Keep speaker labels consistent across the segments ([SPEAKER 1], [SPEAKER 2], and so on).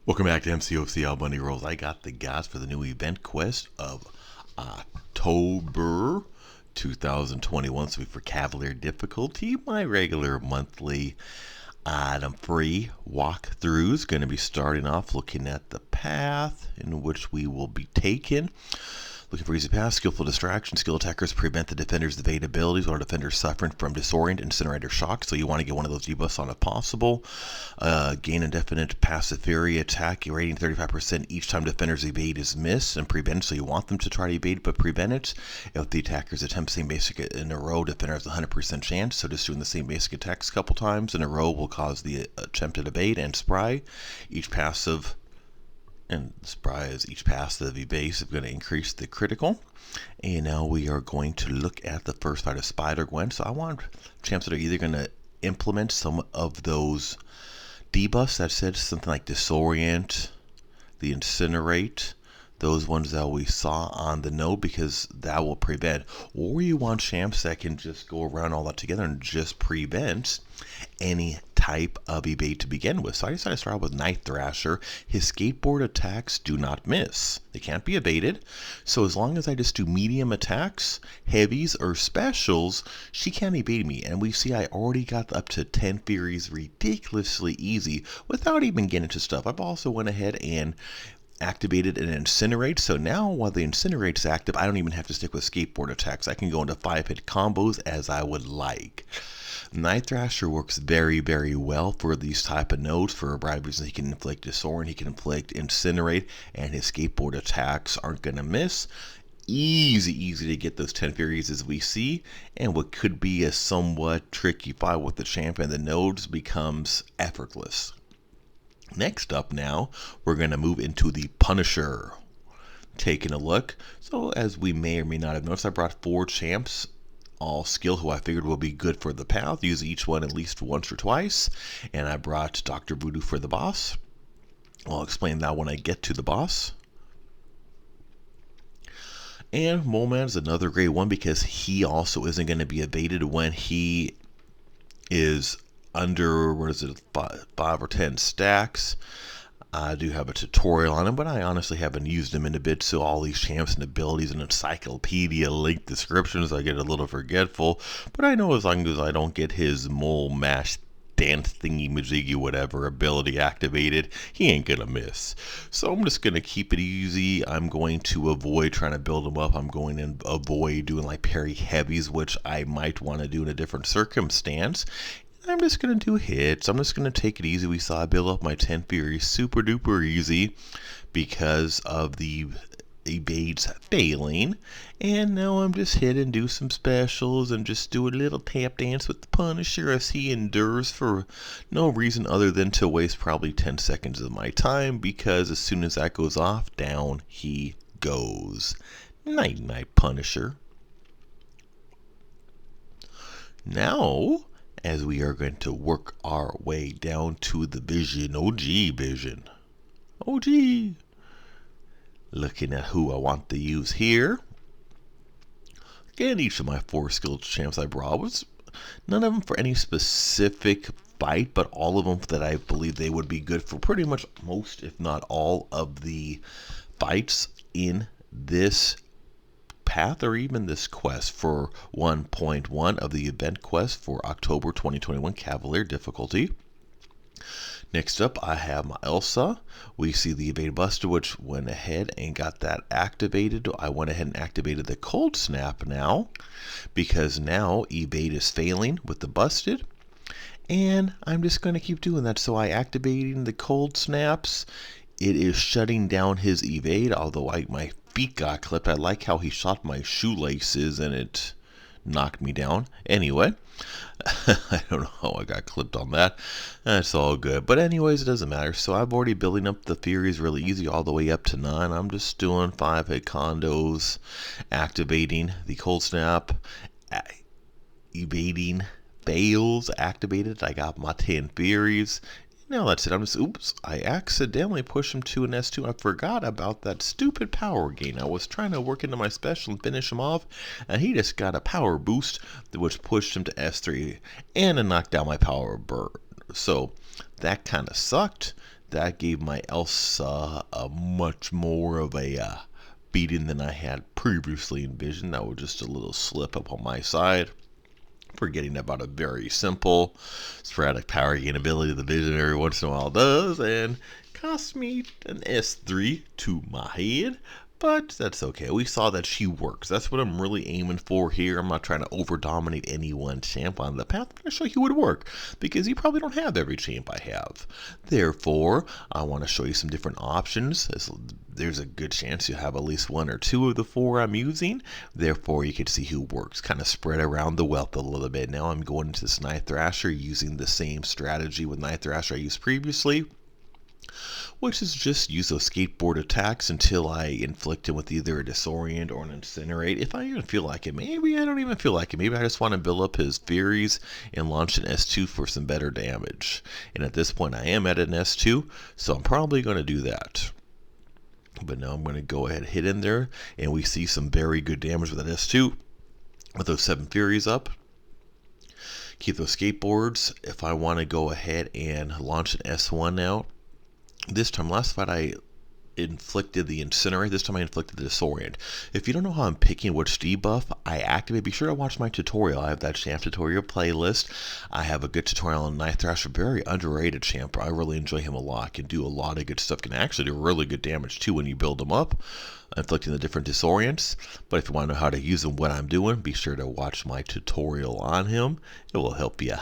[SPEAKER 1] Welcome back to MCOC Bunny Rolls. I got the guys for the new event quest of October 2021. So for Cavalier Difficulty, my regular monthly item free walkthroughs. Going to be starting off looking at the path in which we will be taken. Looking for easy pass, skillful distraction. Skill attackers prevent the defender's evade abilities while defenders suffering from disorient, incinerate, or shock. So you want to get one of those debuffs on if possible. Gain indefinite passive fury attack, rating 35% each time defender's evade is missed and prevent. So you want them to try to evade but prevent it. If the attackers attempt the same basic in a row, defender has a 100% chance. So just doing the same basic attacks a couple times in a row will cause the attempted evade and spry. Each passive and surprise, each passive evade is going to increase the critical. And now we are going to look at the first fight of SpiderGwen. So I want champs that are either going to implement some of those debuffs that said something like disorient, the incinerate, those ones that we saw on the note, because that will prevent. Or you want champs that can just go around all that together and just prevent any type of evade to begin with. So I decided to start out with Night Thrasher. His skateboard attacks do not miss. They can't be evaded. So as long as I just do medium attacks, heavies, or specials, she can't evade me. And we see I already got up to 10 Furies ridiculously easy without even getting into stuff. I've also went ahead and activated an incinerate, so now while the incinerate is active, I don't even have to stick with skateboard attacks. I can go into 5-hit combos as I would like. Night Thrasher works very, very well for these type of nodes. For a variety of reasons, he can inflict disorient, he can inflict incinerate, and his skateboard attacks aren't going to miss. Easy to get those 10 Furies as we see, and what could be a somewhat tricky fight with the champion, the nodes, becomes effortless. Next up now, we're going to move into the Punisher. Taking a look. So as we may or may not have noticed, I brought 4 champs, all skill, who I figured will be good for the path. Use each one at least once or twice. And I brought Dr. Voodoo for the boss. I'll explain that when I get to the boss. And Moleman is another great one because he also isn't going to be evaded when he is under, what is it, 5 or 10 stacks. I do have a tutorial on him, but I honestly haven't used him in a bit, so all these champs and abilities and encyclopedia link descriptions, I get a little forgetful. But I know as long as I don't get his mole mash dance thingy majiggy whatever ability activated, he ain't gonna miss. So I'm just gonna keep it easy. I'm going to avoid trying to build him up. I'm going to avoid doing like parry heavies, which I might want to do in a different circumstance. I'm just going to do hits. I'm just going to take it easy. We saw I build up my 10 Furies super duper easy because of the evades failing. And now I'm just hit and do some specials and just do a little tap dance with the Punisher as he endures for no reason other than to waste probably 10 seconds of my time, because as soon as that goes off, down he goes. Night night, Punisher. Now, as we are going to work our way down to the Vision, OG Vision. OG. Looking at who I want to use here. Again, each of my 4 skilled champs I brought was none of them for any specific fight, but all of them that I believe they would be good for pretty much most, if not all, of the fights in this path or even this quest for 1.1 of the event quest for October 2021 Cavalier Difficulty. Next up, I have my Elsa. We see the Evade Buster, which went ahead and got that activated. I went ahead and activated the Cold Snap now, because now Evade is failing with the Busted. And I'm just going to keep doing that. So I activating the Cold Snaps. It is shutting down his Evade, although my feet got clipped. I like how he shot my shoelaces and it knocked me down. Anyway, I don't know how I got clipped on that. That's all good. But anyways, it doesn't matter. So I'm already building up the Furies really easy all the way up to 9. I'm just doing 5-hit condos, activating the Cold Snap, evading fails, activated. I got my 10 Furies. Now that's it. Oops, I accidentally pushed him to an S2. I forgot about that stupid power gain. I was trying to work into my special and finish him off, and he just got a power boost, which pushed him to S3 and it knocked down my power burn. So that kind of sucked. That gave my Elsa a much more of a beating than I had previously envisioned. That was just a little slip up on my side. Forgetting about a very simple sporadic power gain ability the Vision every once in a while does, and cost me an S3 to my head. But that's okay. We saw that she works. That's what I'm really aiming for here. I'm not trying to over-dominate any one champ on the path. I'm going to show you would work, because you probably don't have every champ I have. Therefore, I want to show you some different options. There's a good chance you'll have at least one or two of the four I'm using. Therefore, you can see who works. Kind of spread around the wealth a little bit. Now I'm going into this Night Thrasher using the same strategy with Night Thrasher I used previously, which is just use those skateboard attacks until I inflict him with either a disorient or an incinerate. If I even feel like it, maybe I don't even feel like it. Maybe I just want to build up his Furies and launch an S2 for some better damage. And at this point I am at an S2, so I'm probably going to do that. But now I'm going to go ahead and hit in there, and we see some very good damage with that S2 with those 7 Furies up. Keep those skateboards. If I want to go ahead and launch an S1 now, this time, last fight I inflicted the Incinerate, this time I inflicted the Disorient. If you don't know how I'm picking which debuff I activate, be sure to watch my tutorial. I have that champ tutorial playlist. I have a good tutorial on Night Thrasher, very underrated champ. I really enjoy him a lot, can do a lot of good stuff, can actually do really good damage too when you build him up, inflicting the different disorients. But if you want to know how to use him, what I'm doing, be sure to watch my tutorial on him. It will help you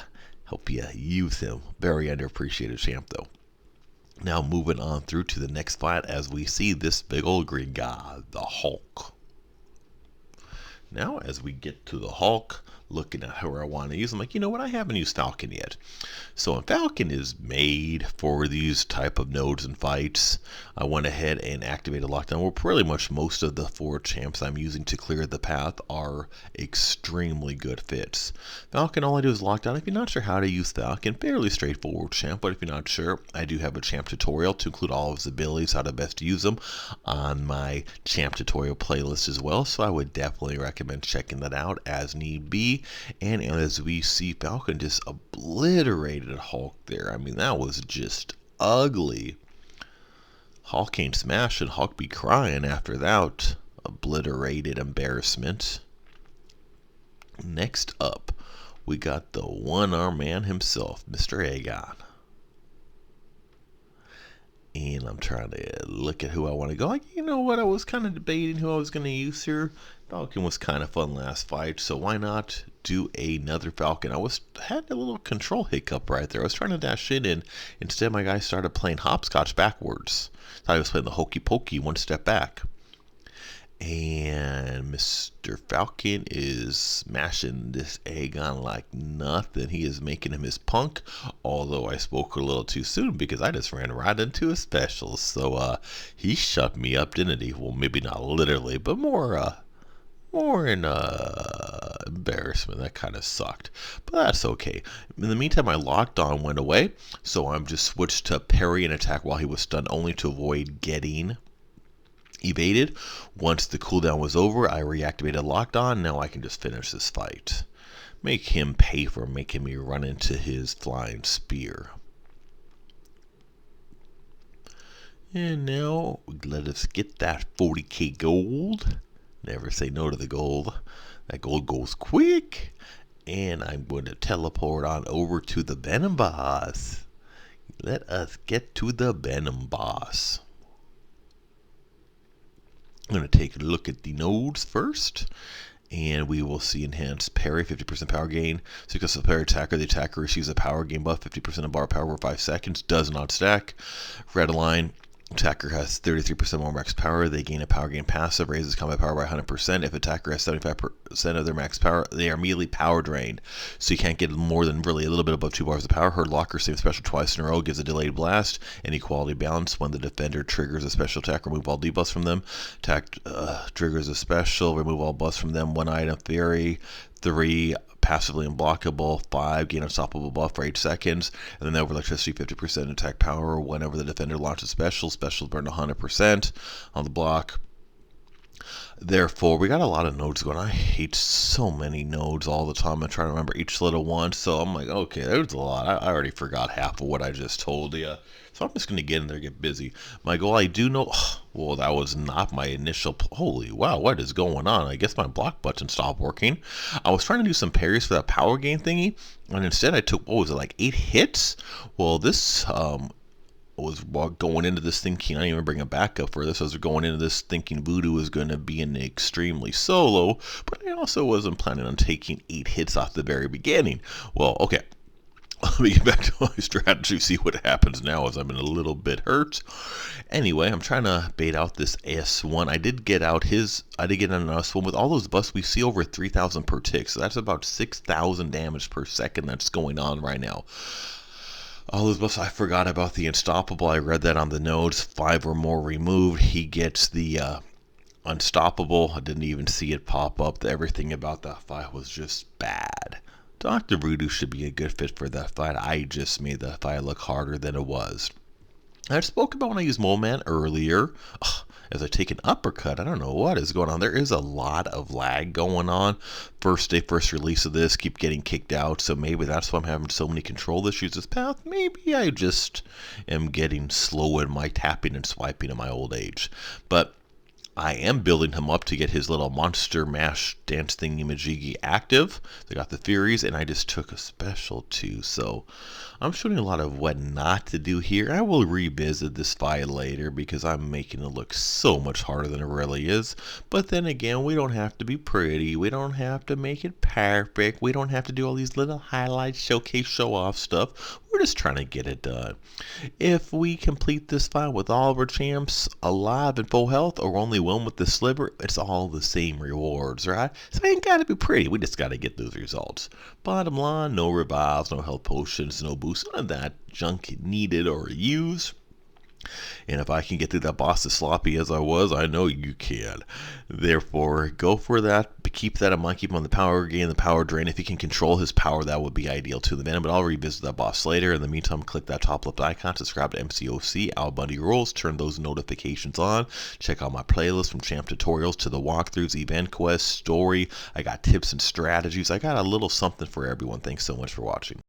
[SPEAKER 1] use him. Very underappreciated champ though. Now moving on through to the next fight as we see this big old green guy, the Hulk. Now as we get to the Hulk, looking at who I want to use, I'm like, you know what, I haven't used Falcon yet. So Falcon is made for these type of nodes and fights. I went ahead and activated lockdown. Well, pretty much most of the 4 champs I'm using to clear the path are extremely good fits. Falcon, all I do is lockdown. If you're not sure how to use Falcon, fairly straightforward champ, but if you're not sure, I do have a champ tutorial to include all of his abilities, how to best use them, on my champ tutorial playlist as well, so I would definitely recommend checking that out as need be. And as we see, Falcon just obliterated Hulk there. I mean, that was just ugly. Hulk ain't smashing, Hulk be crying after that obliterated embarrassment. Next up, we got the one-arm man himself, Mr. Aegon. And I'm trying to look at who I want to go. Like, you know what, I was kind of debating who I was going to use here. Falcon was kind of fun last fight, so why not do another Falcon? I had a little control hiccup right there. I was trying to dash in, and instead my guy started playing hopscotch backwards. Thought he was playing the hokey pokey, one step back. And Mr. Falcon is smashing this Aegon like nothing. He is making him his punk, although I spoke a little too soon because I just ran right into his specials. So he shut me up, didn't he? Well, maybe not literally, but more in embarrassment. That kind of sucked, but that's okay. In the meantime, my lockdown went away, so I'm just switched to parry and attack while he was stunned, only to avoid getting evaded. Once the cooldown was over, I reactivated lockdown. Now I can just finish this fight. Make him pay for making me run into his flying spear. And now let us get that 40k gold. Never say no to the gold. That gold goes quick. And I'm going to teleport on over to the Venom boss. Let us get to the Venom boss. I'm going to take a look at the nodes first, and we will see enhanced parry, 50% power gain. Successful parry attacker, the attacker receives a power gain buff, 50% of bar power over 5 seconds, does not stack. Red line, attacker has 33% more max power. They gain a power gain passive, raises combat power by 100%. If attacker has 75% of their max power, they are immediately power drained. So you can't get more than really a little bit above 2 bars of power. Her locker same special twice in a row, gives a delayed blast and equality balance. When the defender triggers a special attack, remove all debuffs from them. Attack triggers a special, remove all buffs from them. 1 item, Fury, 3, passively unblockable, 5, gain unstoppable buff for 8 seconds, and then over electricity, 50% attack power whenever the defender launches specials. Specials burn 100% on the block. Therefore, we got a lot of nodes going. I hate so many nodes all the time. I'm trying to remember each little one, so I'm like, okay, there's a lot. I already forgot half of what I just told you. So I'm just going to get in there and get busy. My goal, I do know, well, that was not my initial, holy wow, what is going on? I guess my block button stopped working. I was trying to do some parries for that power gain thingy, and instead I took, what was it, like 8 hits? Well, this, was going into this thinking, I didn't even bring a backup for this. I was going into this thinking Voodoo was going to be an extremely solo, but I also wasn't planning on taking 8 hits off the very beginning. Well, okay. Let me get back to my strategy, see what happens now as I'm in a little bit hurt. Anyway, I'm trying to bait out this S1. I did get an S1 with all those buffs. We see over 3,000 per tick, so that's about 6,000 damage per second that's going on right now. All those buffs, I forgot about the unstoppable. I read that on the nodes. 5 or more removed. He gets the unstoppable. I didn't even see it pop up. Everything about that fight was just bad. Dr. Voodoo should be a good fit for that fight. I just made that fight look harder than it was. I spoke about when I used Mole Man earlier. As I take an uppercut, I don't know what is going on. There is a lot of lag going on. First day, first release of this, keep getting kicked out. So maybe that's why I'm having so many control issues this path. Maybe I just am getting slow in my tapping and swiping in my old age. But I am building him up to get his little monster mash dance thingy-majiggy active. They got the Furies, and I just took a special too. So I'm showing a lot of what not to do here. I will revisit this fight later because I'm making it look so much harder than it really is. But then again, we don't have to be pretty. We don't have to make it perfect. We don't have to do all these little highlights, showcase, show off stuff. We're just trying to get it done. If we complete this fight with all of our champs alive and full health, or only one with the sliver, it's all the same rewards, right? So it ain't gotta be pretty. We just gotta get those results. Bottom line, no revives, no health potions, no boosts, none of that junk needed or used. And if I can get through that boss as sloppy as I was, I know you can. Therefore, go for that. But keep that in mind. Keep him on the power gain, the power drain. If he can control his power, that would be ideal to the man. But I'll revisit that boss later. In the meantime, click that top left icon. Subscribe to Mcoc, Al Bundy Rules. Turn those notifications on. Check out my playlist from champ tutorials to the walkthroughs, event quests, story. I got tips and strategies. I got a little something for everyone. Thanks so much for watching.